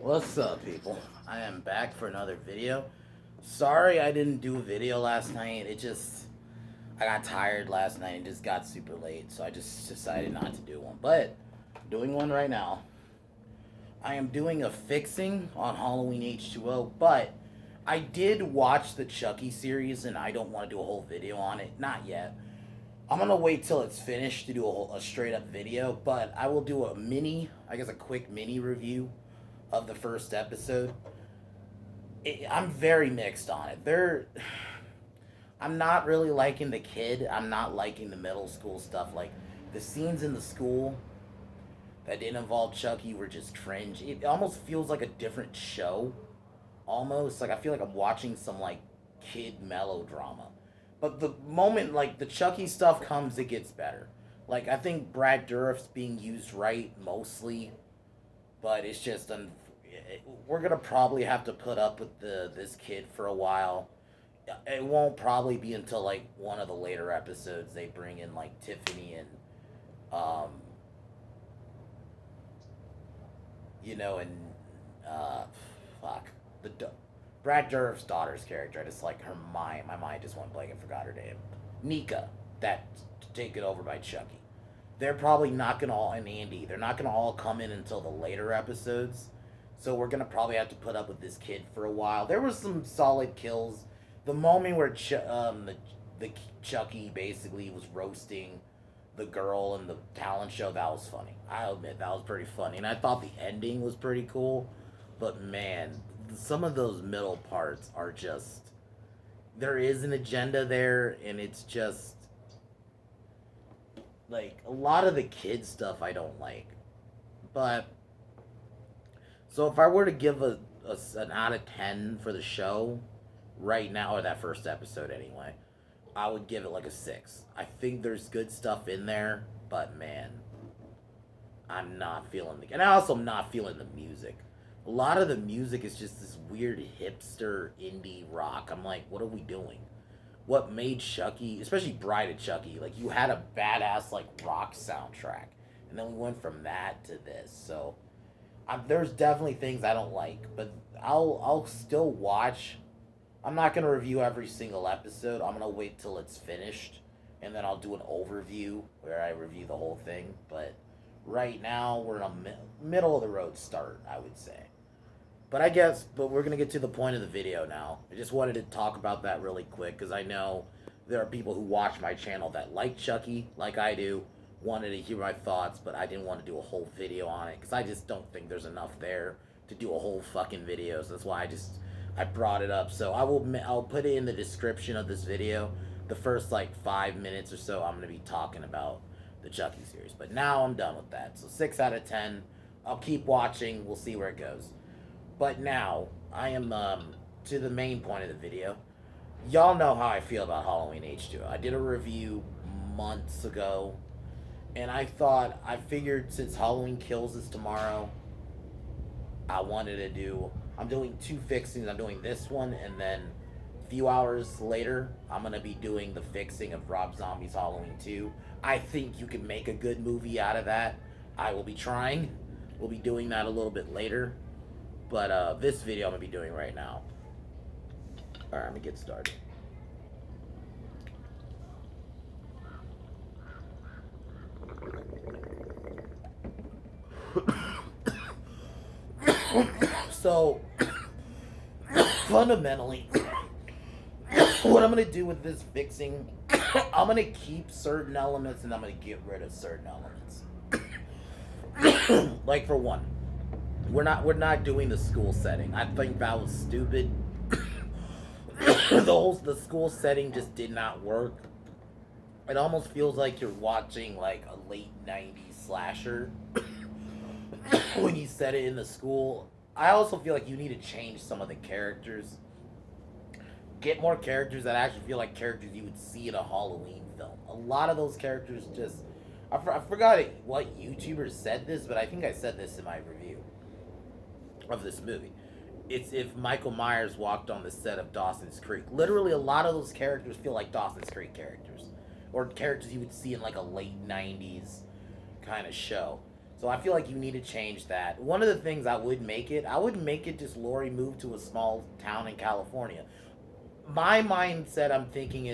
What's up, people? I am back for another video. Sorry I didn't do a video last night. I got tired last night and just got super late, so I just decided not to do one. But, doing one right now. I am doing a fixing on Halloween H20, but I did watch the Chucky series and I don't want to do a whole video on it. Not yet. I'm gonna wait till it's finished to do a straight up video, but I will do a quick mini review of the first episode. I'm very mixed on it. I'm not really liking the kid. I'm not liking the middle school stuff. Like the scenes in the school that didn't involve Chucky were just cringe. It almost feels like a different show. Almost like I feel like I'm watching some like kid melodrama. But the moment like the Chucky stuff comes, it gets better. Like I think Brad Dourif's being used right mostly, but it's just we're gonna probably have to put up with this kid for a while. It won't probably be until like one of the later episodes they bring in like Tiffany and um and uh fuck the Brad Dourif's daughter's character. I just like her mind. My mind just went blank and forgot her name. Nika, that taken over by Chucky. They're probably not gonna all and Andy. They're not gonna all come in until the later episodes. So we're gonna probably have to put up with this kid for a while. There was some solid kills. The moment where the Chucky basically was roasting the girl in the talent show, that was funny. I admit that was pretty funny, and I thought the ending was pretty cool. But man, some of those middle parts are just there is an agenda there, and it's just like a lot of the kid stuff I don't like. But so if I were to give an out of 10 for the show right now, or that first episode anyway, I would give it like a 6. I think there's good stuff in there, but man, I'm not feeling and I also am not feeling the music. A lot of the music is just this weird hipster indie rock. I'm like, what are we doing? What made Chucky, especially Bride of Chucky, like you had a badass like rock soundtrack, and then we went from that to this. So there's definitely things I don't like, but I'll still watch. I'm not gonna review every single episode. I'm gonna wait till it's finished, and then I'll do an overview where I review the whole thing. But right now we're in a middle of the road start, I would say. But we're gonna get to the point of the video now. I just wanted to talk about that really quick because I know there are people who watch my channel that like Chucky, like I do, wanted to hear my thoughts, but I didn't want to do a whole video on it because I just don't think there's enough there to do a whole fucking video. So that's why I brought it up. So I'll put it in the description of this video. The first like 5 minutes or so, I'm gonna be talking about the Chucky series. But now I'm done with that. So 6 out of 10. I'll keep watching. We'll see where it goes. But now I am to the main point of the video. Y'all know how I feel about Halloween H2O. I did a review months ago, and I figured since Halloween Kills is tomorrow, I wanted to do. I'm doing 2 fixings. I'm doing this one, and then a few hours later, I'm gonna be doing the fixing of Rob Zombie's Halloween 2. I think you can make a good movie out of that. I will be trying. We'll be doing that a little bit later. But this video I'm going to be doing right now. Alright, let me get started. So, fundamentally, what I'm going to do with this fixing, I'm going to keep certain elements and I'm going to get rid of certain elements. Like for one, we're not doing the school setting. I think that was stupid. The school setting just did not work. It almost feels like you're watching like a late 90s slasher when you set it in the school. I also feel like you need to change some of the characters. Get more characters that actually feel like characters you would see in a Halloween film. A lot of those characters just I forgot what YouTuber said this, but I think I said this in my review of this movie. It's if Michael Myers walked on the set of Dawson's Creek. Literally, a lot of those characters feel like Dawson's Creek characters. Or characters you would see in like a late 90s kind of show. So I feel like you need to change that. One of the things I would make it just Lori move to a small town in California. My mindset, I'm thinking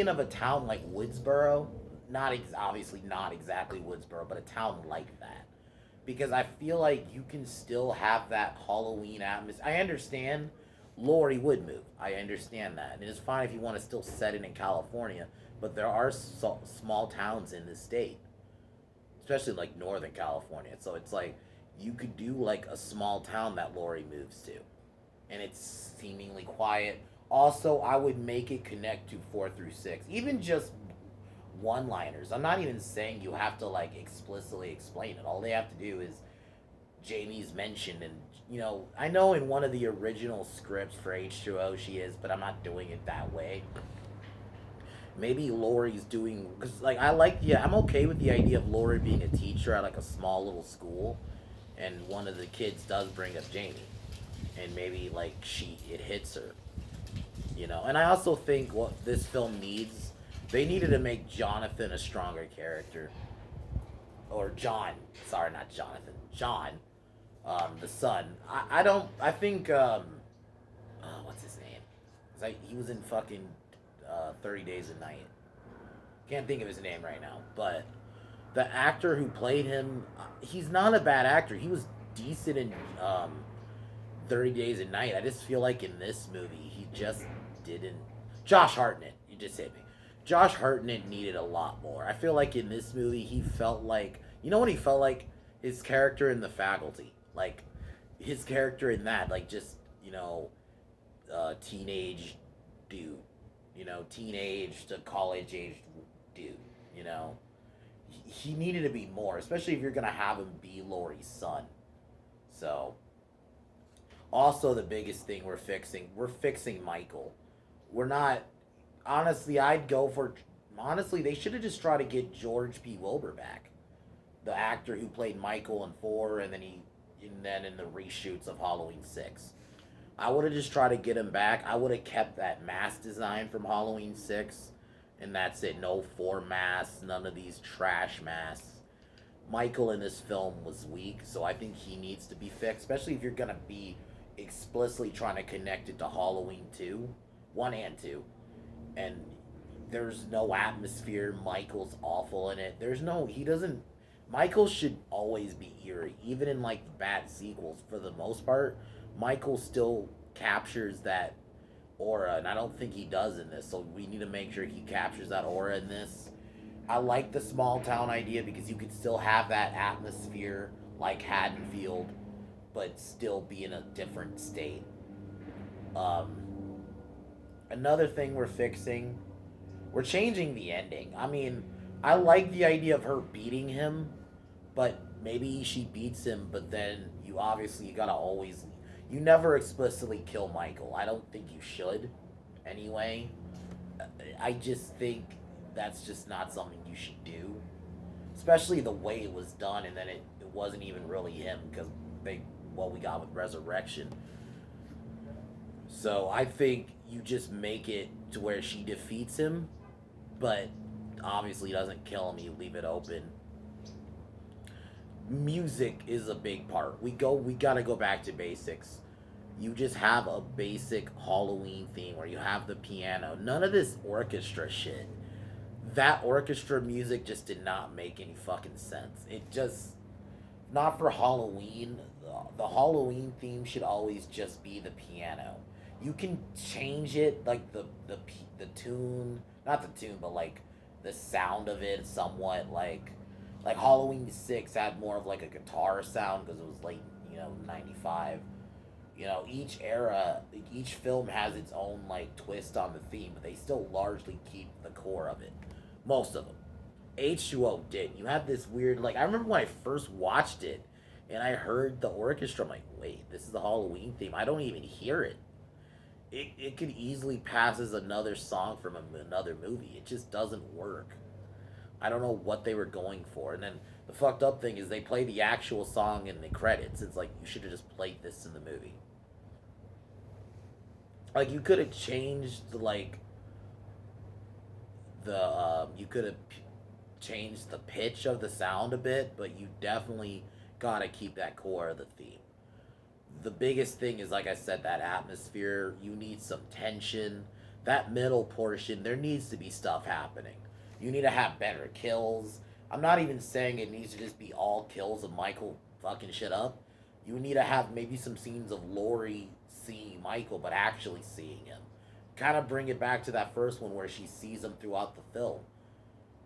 of a town like Woodsboro, obviously not exactly Woodsboro, but a town like that, because I feel like you can still have that Halloween atmosphere. I understand Lori would move. I understand that, and it's fine if you want to still set it in California, but there are small towns in the state, especially like Northern California. So it's like you could do like a small town that Lori moves to, and it's seemingly quiet. Also, I would make it connect to 4 through 6, even just one-liners. I'm not even saying you have to like explicitly explain it. All they have to do is Jamie's mentioned, and I know in one of the original scripts for H2O she is, but I'm not doing it that way. Maybe Lori's doing, because like I'm okay with the idea of Lori being a teacher at like a small little school, and one of the kids does bring up Jamie, and maybe like it hits her, And I also think what this film needs, they needed to make Jonathan a stronger character, or John. Sorry, not Jonathan. John, the son. I don't. I think. What's his name? He was in fucking 30 Days a Night. Can't think of his name right now, but the actor who played him, he's not a bad actor. He was decent in 30 Days a Night. I just feel like in this movie, he just didn't. Josh Hartnett, you just hit me. Josh Hartnett needed a lot more. I feel like in this movie, he felt like, what he felt like? His character in The Faculty. Like, his character in that, like, just, teenage dude. Teenage to college age dude, you know? He needed to be more, especially if you're going to have him be Laurie's son. So, also the biggest thing we're fixing Michael. We're not, honestly, honestly, they should have just tried to get George P. Wilbur back. The actor who played Michael in 4, and then in the reshoots of Halloween 6. I would have just tried to get him back. I would have kept that mask design from Halloween 6, and that's it. No 4 masks, none of these trash masks. Michael in this film was weak, so I think he needs to be fixed, especially if you're going to be explicitly trying to connect it to Halloween 2, 1 and 2. And there's no atmosphere. Michael's awful in it. Michael should always be eerie, even in like the bad sequels. For the most part, Michael still captures that aura, and I don't think he does in this. So we need to make sure he captures that aura in this. I like the small town idea because you could still have that atmosphere like Haddonfield, but still be in a different state. Um, Another thing we're changing the ending. I mean, I like the idea of her beating him, but maybe she beats him, but then you gotta always, you never explicitly kill Michael. I don't think you should, anyway. I just think that's just not something you should do, especially the way it was done, and then it wasn't even really him because what we got with Resurrection. So I think you just make it to where she defeats him, but obviously doesn't kill him. You leave it open. Music is a big part. We gotta go back to basics. You just have a basic Halloween theme where you have the piano. None of this orchestra shit. That orchestra music just did not make any fucking sense. It just, not for Halloween. The Halloween theme should always just be the piano. You can change it, like the tune, not the tune, but like the sound of it somewhat. Like Halloween 6 had more of like a guitar sound because it was late, 95. Each film has its own like twist on the theme, but they still largely keep the core of it. Most of them. H2O did. You have this weird, like, I remember when I first watched it and I heard the orchestra, I'm like, wait, this is the Halloween theme. I don't even hear it. It could easily pass as another song from another movie. It just doesn't work. I don't know what they were going for. And then the fucked up thing is they play the actual song in the credits. It's like, you should have just played this in the movie. Like, you could have changed, like, you could have change the pitch of the sound a bit, but you definitely gotta keep that core of the theme. The biggest thing is, like I said, that atmosphere. You need some tension. That middle portion, there needs to be stuff happening. You need to have better kills. I'm not even saying it needs to just be all kills of Michael fucking shit up. You need to have maybe some scenes of Laurie seeing Michael, but actually seeing him. Kind of bring it back to that first one where she sees him throughout the film.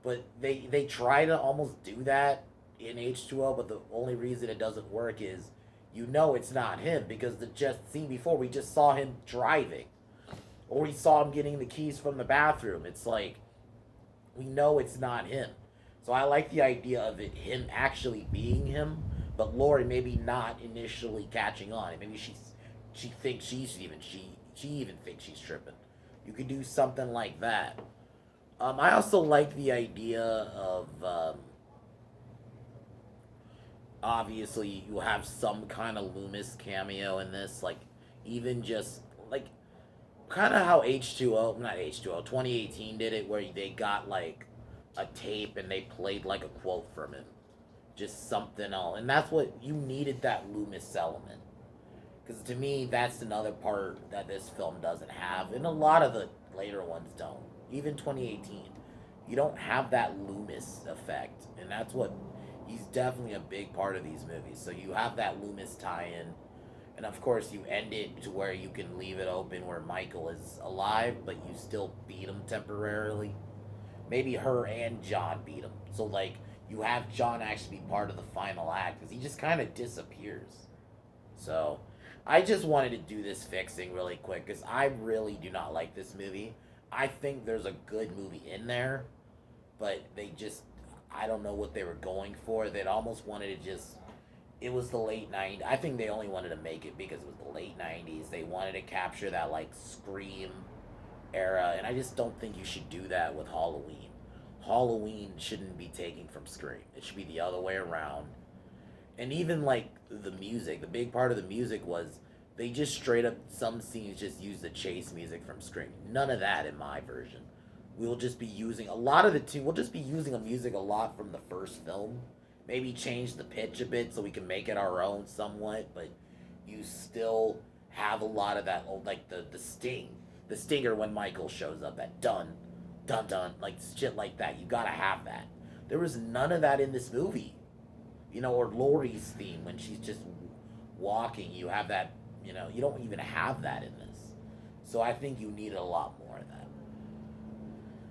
But they try to almost do that in H2O, but the only reason it doesn't work is you know it's not him because the just scene before we just saw him driving or we saw him getting the keys from the bathroom. It's like we know it's not him. So I like the idea of it him actually being him, but Lori maybe not initially catching on. Maybe she thinks she even thinks she's tripping. You could do something like that. I also like the idea of obviously you have some kind of Loomis cameo in this, like even just like kind of how H2O, not H2O, 2018 did it, where they got like a tape and they played like a quote from him, just something else, and that's what you needed, that Loomis element. Because to me, that's another part that this film doesn't have, and a lot of the later ones don't. Even 2018, you don't have that Loomis effect, and that's what he's definitely a big part of these movies. So you have that Loomis tie-in, and of course you end it to where you can leave it open where Michael is alive, but you still beat him temporarily. Maybe her and John beat him. So like you have John actually be part of the final act because he just kind of disappears. So I just wanted to do this fixing really quick because I really do not like this movie. I think there's a good movie in there, but they just, I don't know what they were going for. They'd almost wanted to just, it was the late 90s. I think they only wanted to make it because it was the late 90s. They wanted to capture that like Scream era, and I just don't think you should do that with Halloween. Halloween shouldn't be taken from Scream. It should be the other way around. And even like the music, the big part of the music was they just straight up, some scenes just use the chase music from Scream. None of that in my version. We'll just be using a lot of the two. We'll just be using a music a lot from the first film. Maybe change the pitch a bit so we can make it our own somewhat, but you still have a lot of that old, like the sting, the stinger when Michael shows up, that dun, dun dun, like shit like that. You gotta have that. There was none of that in this movie, you know, or Laurie's theme when she's just walking. You have that, you know, you don't even have that in this. So I think you needed a lot more of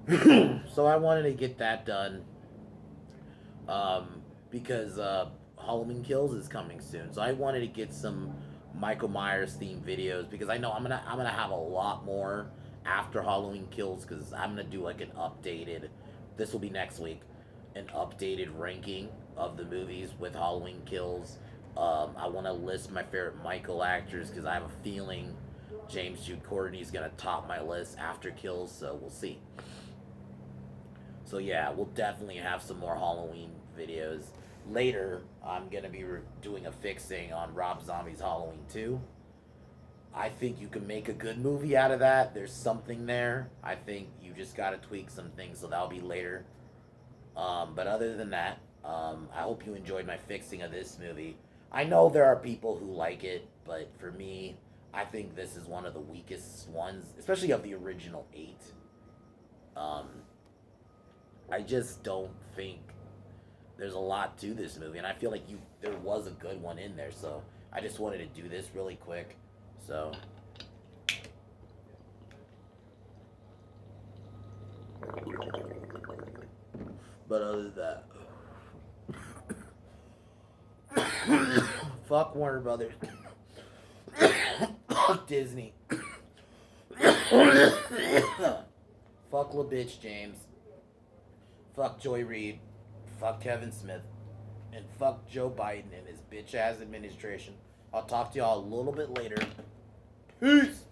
that. So I wanted to get that done. Because Halloween Kills is coming soon, so I wanted to get some Michael Myers themed videos because I know I'm gonna have a lot more after Halloween Kills because I'm gonna do like an updated. This will be next week, an updated ranking of the movies with Halloween Kills. I want to list my favorite Michael actors because I have a feeling James Jude Courtney's gonna top my list after Kills, so we'll see. So yeah, we'll definitely have some more Halloween videos. Later, I'm going to be doing a fixing on Rob Zombie's Halloween 2. I think you can make a good movie out of that. There's something there. I think you just got to tweak some things, so that'll be later. But other than that, I hope you enjoyed my fixing of this movie. I know there are people who like it, but for me, I think this is one of the weakest ones, especially of the original 8. I just don't think there's a lot to this movie, and I feel like there was a good one in there, so I just wanted to do this really quick. So but other than that, fuck Warner Brothers. Fuck Disney. Fuck La Bitch James. Fuck Joy Reid. Fuck Kevin Smith. And fuck Joe Biden and his bitch ass administration. I'll talk to y'all a little bit later. Peace.